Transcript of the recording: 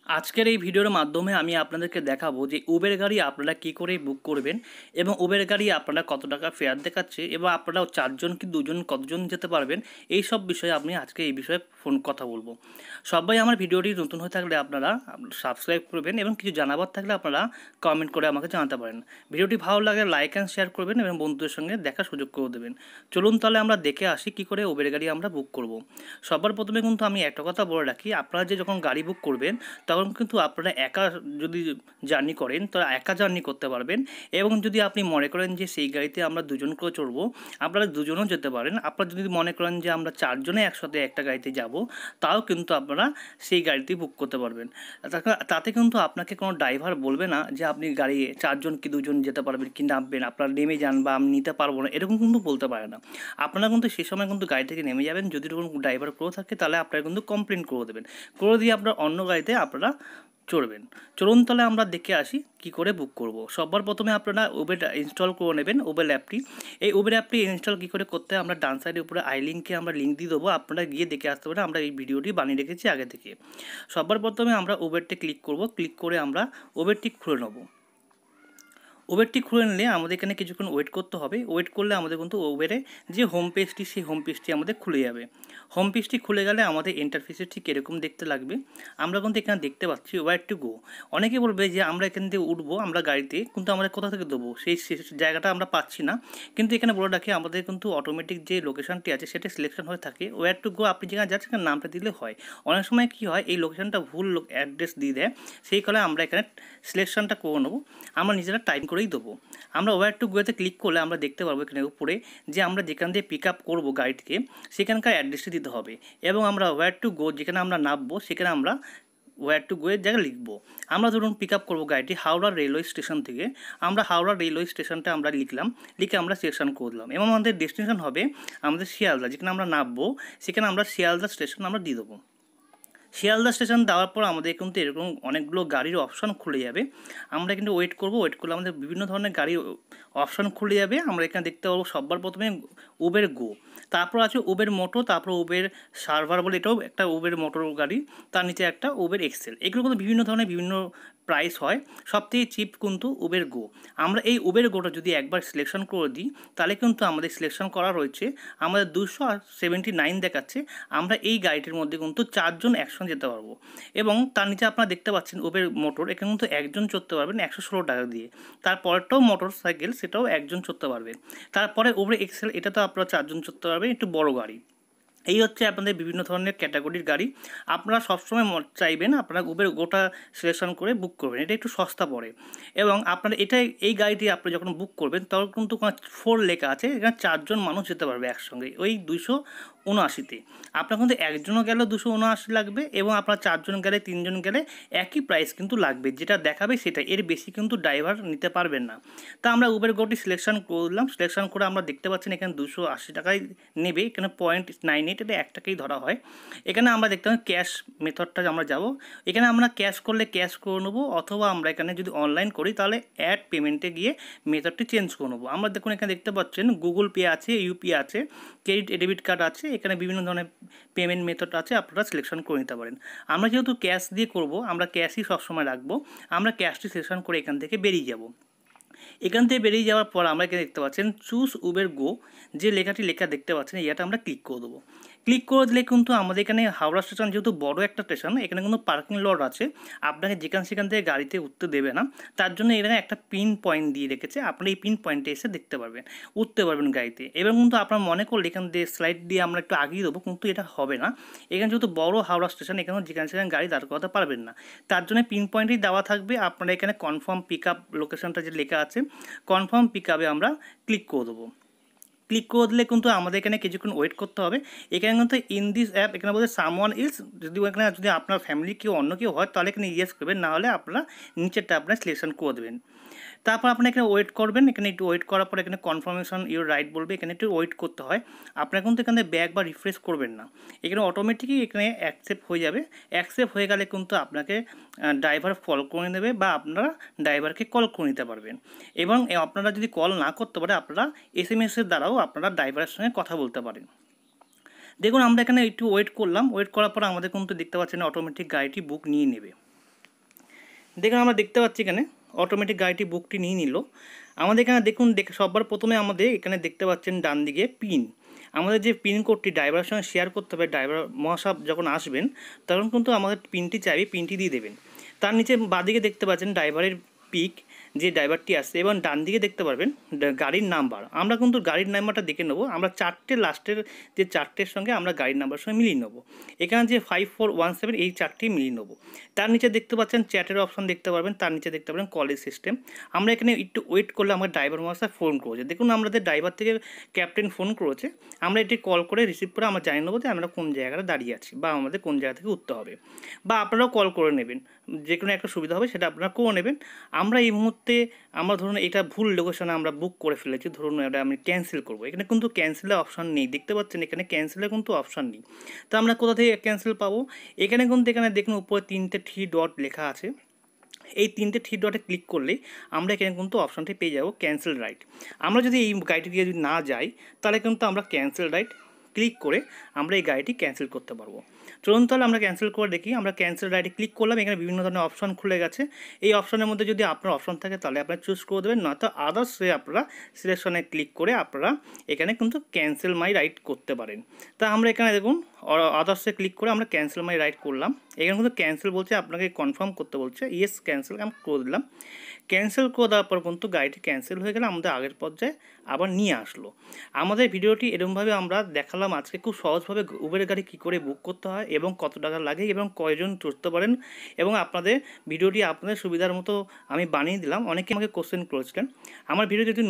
আজকের এই ভিডিওর মাধ্যমে আমি আপনাদেরকে দেখাবো যে উবের গাড়ি আপনারা কী করে বুক করবেন এবং উবের গাড়ি আপনারা কত টাকা ফেয়ার দেখাচ্ছে এবং আপনারা 4 জন কি 2 জন কতজন যেতে পারবেন এই সব বিষয়ে আমি আজকে এই বিষয়ে কথা বলবো। সবাই আমার ভিডিওটি নতুন হয়ে থাকলে আপনারা সাবস্ক্রাইব করবেন এবং কিছু জানাবার থাকলে আপনারা কমেন্ট করে আমাকে জানাতে পারেন। ভিডিওটি ভালো লাগলে লাইক অ্যান্ড শেয়ার করবেন এবং বন্ধুদের সঙ্গে দেখার সুযোগ করে দেবেন। চলুন তাহলে আমরা দেখে আসি কী করে উবের গাড়ি আমরা বুক করব। সবার প্রথমে কিন্তু আমি একটা কথা বলে রাখি, আপনারা যে যখন গাড়ি বুক করবেন তখন কিন্তু আপনারা একা যদি জার্নি করেন তো একা জার্নি করতে পারবেন এবং যদি আপনি মনে করেন যে সেই গাড়িতে আমরা দুজন করে চড়বো আপনারা দুজনও যেতে পারেন। আপনারা যদি মনে করেন যে আমরা 4 জনে একসাথে একটা গাড়িতে যাব তাও কিন্তু আপনারা সেই গাড়িটি বুক করতে পারবেন। তাতে কিন্তু আপনাকে কোনো ড্রাইভার বলবে না যে আপনি গাড়ি 4 জন কি 2 জন যেতে পারবেন কি নামবেন, আপনারা নেমে যান বা আমি নিতে পারবো না, এরকম কিন্তু বলতে পারে না। আপনারা কিন্তু সেই সময় কিন্তু গাড়ি থেকে নেমে যাবেন, যদি কোনো ড্রাইভার করে থাকে তাহলে আপনারা কিন্তু কমপ্লেন করে দেবেন, করে দিয়ে আপনার অন্য গাড়িতে আপনারা চড়বেন। চলুন তাহলে আমরা দেখে আসি কি করে বুক করব। সবার প্রথমে আপনারা উবের ইনস্টল করে নেবেন, উবের অ্যাপটি। এই উবের অ্যাপটি ইনস্টল কী করে করতে হয় আমরা ডান সাইডের উপরে আই লিঙ্কে আমরা লিঙ্ক দিয়ে দেবো, আপনারা গিয়ে দেখে আসতে পারেন, আমরা এই ভিডিওটি বানিয়ে রেখেছি আগে থেকে। সবার প্রথমে আমরা উবেরটি ক্লিক করব, ক্লিক করে আমরা উবেরটি খুলে নেব। উবেরটি খুলে নিলে আমাদের এখানে কিছুক্ষণ ওয়েট করতে হবে। ওয়েট করলে আমাদের কিন্তু উবেরে যে হোম পেজটি সেই হোম পেজটি আমাদের খুলে যাবে। হোম পেজটি খুলে গেলে আমাদের ইন্টারফেসে ঠিক এরকম দেখতে লাগবে। আমরা কিন্তু এখানে দেখতে পাচ্ছি ওয়্যার টু গো। অনেকে বলবে যে আমরা এখান থেকে উঠবো আমরা গাড়িতে, কিন্তু আমাদের কোথা থেকে দেবো সেই জায়গাটা আমরা পাচ্ছি না। কিন্তু এখানে বলে রাখি আমাদের কিন্তু অটোমেটিক যে লোকেশনটি আছে সেটা সিলেকশন হয়ে থাকে। ওয়্যার টু গো আপনি যেখানে যাচ্ছেন সেখানে নামটা দিলে হয়। অনেক সময় কী হয় এই লোকেশনটা ভুল অ্যাড্রেস দিয়ে দেয়, সেই কারণে আমরা এখানে সিলেকশনটা করে নেবো, আমরা নিজেরা টাইপ করেই দেবো। আমরা ওয়্যার টু গোতে ক্লিক করলে আমরা দেখতে পারবো এখানে উপরে যে আমরা যেখান দিয়ে পিক আপ করবো গাড়িটিকে সেখানকার অ্যাড্রেসটি দিতে হবে এবং আমরা ওয়্যার টু গো যেখানে আমরা নামবো সেখানে আমরা ওয়্যার টু গোয়ের জায়গায় লিখবো। আমরা ধরুন পিক আপ করবো গাড়িটি হাওড়া রেলওয়ে স্টেশন থেকে, আমরা হাওড়া রেলওয়ে স্টেশনটা আমরা লিখলাম, লিখে আমরা সিলেকশন করলাম এবং আমাদের ডেস্টিনেশন হবে আমাদের শিয়ালদা, যেখানে আমরা নামবো সেখানে আমরা শিয়ালদা স্টেশন আমরা দিয়ে দেবো। শিয়ালদা স্টেশন দেওয়ার পর আমাদের কিন্তু এরকম অনেকগুলো গাড়ির অপশান খুলে যাবে। আমরা কিন্তু ওয়েট করবো, ওয়েট করলে আমাদের বিভিন্ন ধরনের গাড়ির অপশান খুলে যাবে। আমরা এখানে দেখতে পাবো সবার প্রথমে উবের গো, তারপর আছে উবের মোটো, তারপর উবের সার্ভার বলে এটাও একটা উবের মোটর গাড়ি, তার নিচে একটা উবের এক্সেল। এগুলো কিন্তু বিভিন্ন ধরনের বিভিন্ন প্রাইস হয়, সবথেকে চিপ কিন্তু উবের গো। আমরা এই উবের গোটা যদি একবার সিলেকশন করে দিই তাহলে কিন্তু আমাদের সিলেকশন করা রয়েছে আমাদের 279 দেখাচ্ছে। আমরা এই গাড়িটির মধ্যে কিন্তু 4 জন একসঙ্গে যেতে পারবো এবং তার নিচে আপনারা দেখতে পাচ্ছেন উবের মোটর, এখানে কিন্তু একজন চড়তে পারবেন 116 টাকা দিয়ে। তারপরেরটাও মোটর সাইকেল, সেটাও একজন চড়তে পারবেন। তারপরে উবের এক্সেল, এটা তো আপনারা 4 জন চড়তে পারবেন, একটু বড় গাড়ি। এই হচ্ছে আপনাদের বিভিন্ন ধরনের ক্যাটাগরির গাড়ি। আপনারা সবসময় চাইবেন আপনারা উবের গোটা সিলেকশন করে বুক করবেন, এটা একটু সস্তা পড়ে। এবং আপনারা এই গাড়িটি আপনি যখন বুক করবেন তখন কিন্তু 4 লেখা আছে, এখানে 4 জন মানুষ যেতে পারবে একসঙ্গে ওই 279-তে। আপনার কিন্তু একজনও গেলে 279 লাগবে এবং আপনার 4 জন গেলে 3 জন গেলে একই প্রাইস কিন্তু লাগবে, যেটা দেখাবে সেটা, এর বেশি কিন্তু ড্রাইভার নিতে পারবেন না। তা আমরা উবের গোটি সিলেকশন করলাম, সিলেকশন করে আমরা দেখতে পাচ্ছেন এখানে 280 টাকায় নেবে, এখানে 0.98 এটা 1 টাকাই ধরা হয়। এখানে আমরা দেখতে পাচ্ছি ক্যাশ মেথডটা আমরা যাব, এখানে আমরা ক্যাশ করলে ক্যাশ করে নেবো, অথবা আমরা এখানে যদি অনলাইন করি তাহলে অ্যাড পেমেন্টে গিয়ে মেথডটি চেঞ্জ করে নেবো। আমরা দেখুন এখানে দেখতে পাচ্ছেন গুগল পে আছে, ইউপি আছে, ক্রেডিট ডেবিট কার্ড আছে, এখানে বিভিন্ন ধরনের পেমেন্ট মেথড আছে, আপনারা সিলেকশন করে নিতে পারেন। আমরা যেহেতু ক্যাশ দিয়ে করব আমরা ক্যাশই সবসময় রাখবো, আমরা ক্যাশটি সিলেকশন করে এখান থেকে বেরিয়ে যাব। এখান থেকে বেরিয়ে যাওয়ার পর আমরা এখানে দেখতে পাচ্ছেন চুজ উবের গো, যে লেখাটি লেখা দেখতে পাচ্ছেন এটা আমরা ক্লিক করে দেবো। ক্লিক করে দিলে কিন্তু আমাদের এখানে হাওড়া স্টেশন যেহেতু বড় একটা স্টেশন, এখানে কিন্তু পার্কিং লট আছে, আপনাকে সেখান থেকে গাড়িতে উঠতে দেবে না, তার জন্য এখানে একটা পিন পয়েন্ট দিয়ে রেখেছে, আপনি এই পিন পয়েন্টে এসে দেখতে পারবেন, উঠতে পারবেন গাড়িতে। এবার কিন্তু আপনার মনে করলে এখান দিয়ে স্লাইড দিয়ে আমরা একটু আগিয়ে দেবো, কিন্তু এটা হবে না, এখানে যেহেতু বড় হাওড়া স্টেশন এখানে সেখানে গাড়ি দাঁড় করাতে পারবেন না, তার জন্য পিন পয়েন্টই দেওয়া থাকবে। আপনারা এখানে কনফার্ম পিক আপ লোকেশনটা যে লেখা আছে কনফার্ম পিক আপে আমরা ক্লিক করে দেবো। ক্লিক করে দিলে কিন্তু আমাদের এখানে কিছুক্ষণ ওয়েট করতে হবে। এখানে কিন্তু ইন দিস অ্যাপ এখানে বলতে সামওয়ান ইলস, যদি আপনার ফ্যামিলি কেউ অন্য কেউ হয় তাহলে এখানে ইয়েস করবেন, নাহলে আপনারা নিচেরটা আপনার সিলেকশন করে দেবেন। তারপর আপনি এখানে ওয়েট করবেন, এখানে একটু ওয়েট করার পর এখানে কনফার্মেশন ইউর রাইট বলবে, এখানে একটু ওয়েট করতে হয়। আপনারা কিন্তু এখানে ব্যাক বা রিফ্রেশ করবেন না, এখানে অটোমেটিকই এখানে অ্যাকসেপ্ট হয়ে যাবে। অ্যাকসেপ্ট হয়ে গেলে কিন্তু আপনাকে ড্রাইভার কল করে নেবে বা আপনারা ড্রাইভারকে কল করে নিতে পারবেন। এবং আপনারা যদি কল না করতে পারে আপনারা SMS-এর দ্বারাও আপনারা ড্রাইভারের সঙ্গে কথা বলতে পারেন। দেখুন আমরা এখানে একটু ওয়েট করলাম, ওয়েট করার পর আমাদের কিন্তু দেখতে পাচ্ছেন অটোমেটিক গাড়িটি বুক নিয়ে নেবে। দেখুন আমরা দেখতে পাচ্ছি এখানে অটোমেটিক গাড়িটি বুকটি নিয়ে নিল। আমাদের এখানে দেখুন সবার প্রথমে আমাদের এখানে দেখতে পাচ্ছেন ডান দিকে পিন, আমাদের যে পিন কোডটি ড্রাইভারের সঙ্গে শেয়ার করতে হবে। ড্রাইভার মহাশয় যখন আসবেন তখন কিন্তু আমাদের পিনটি চাইবে, পিনটি দিয়ে দেবেন। তার নিচে বাঁদিকে দেখতে পাচ্ছেন ড্রাইভারের পিক, যে ড্রাইভারটি আসছে, এবং ডান দিকে দেখতে পারবেন গাড়ির নাম্বার। আমরা কিন্তু গাড়ির নাম্বারটা দেখে নেবো, আমরা চারটে লাস্টের যে চারটের সঙ্গে আমরা গাড়ির নাম্বারের সঙ্গে মিলিয়ে নেবো। এখানে যে 5417 এই চারটি মিলিয়ে নেবো। তার নিচে দেখতে পাচ্ছেন চ্যাটের অপশন দেখতে পারবেন, তার নিচে দেখতে পাবেন কলেজ সিস্টেম। আমরা এখানে একটু ওয়েট করলে আমার ড্রাইভার মহাশয় ফোন করেছে। দেখুন আমাদের ড্রাইভার থেকে ক্যাপ্টেন ফোন করেছে, আমরা এটি কল করে রিসিভ করে আমরা জানিয়ে নেবো যে আমরা কোন জায়গাটা দাঁড়িয়ে আছি বা আমাদের কোন জায়গা থেকে উঠতে হবে। বা আপনারাও কল করে নেবেন, যে কোনো একটা সুবিধা হবে সেটা আপনারা করে নেবেন। আমরা এই মুহূর্তে আমরা ধরুন এটা ভুল লোকেশনে আমরা বুক করে ফেলেছি, ধরুন এটা আমি ক্যান্সেল করবো। এখানে কিন্তু ক্যান্সেলের অপশান নেই, দেখতে পাচ্ছেন এখানে ক্যান্সেলের কিন্তু অপশান নেই। তো আমরা কোথা থেকে ক্যান্সেল পাবো? এখানে কিন্তু এখানে দেখুন উপরে 3টে থ্রি ডট লেখা আছে, এই 3টে থ্রি ডটে ক্লিক করলে আমরা এখানে কিন্তু অপশানটি পেয়ে যাবো ক্যান্সেল রাইড। আমরা যদি এই গাড়িটি দিয়ে যদি না যাই তাহলে কিন্তু আমরা ক্যান্সেল রাইড ক্লিক করে আমরা এই গাড়িটি ক্যান্সেল করতে পারবো। চলুন তাহলে আমরা ক্যান্সেল করে দেখি। আমরা ক্যান্সেল রাইডে ক্লিক করলাম, এখানে বিভিন্ন ধরনের অপশান খুলে গেছে। এই অপশানের মধ্যে যদি আপনার অপশান থাকে তাহলে আপনারা চুজ করে দেবেন, নয়তো আদার্সে আপনারা সিলেকশনে ক্লিক করে আপনারা এখানে কিন্তু ক্যান্সেল মাই রাইড করতে পারেন। তা আমরা এখানে দেখুন আদার্সে ক্লিক করে আমরা ক্যান্সেল মাই রাইড করলাম। এখানে কিন্তু ক্যান্সেল বলছে, আপনাকে কনফার্ম করতে বলছে, ইয়েস ক্যান্সেল আমি করে দিলাম। ক্যান্সেল করে দেওয়ার পর কিন্তু গাড়িটি ক্যান্সেল হয়ে গেলে আমাদের আগের পর্যায়ে আবার নিয়ে আসলো। আমাদের ভিডিওটি এরকমভাবে আমরা দেখালাম আজকে খুব সহজভাবে উবের গাড়ি কী করে বুক করতে হয় এবং কত টাকা লাগে এবং কয়জন চড়তে পারেন, এবং আপনাদের ভিডিওটি আপনাদের সুবিধার মতো আমি বানিয়ে দিলাম। অনেকে আমাকে কোশ্চেন করেছিলেন। আমার ভিডিও যদি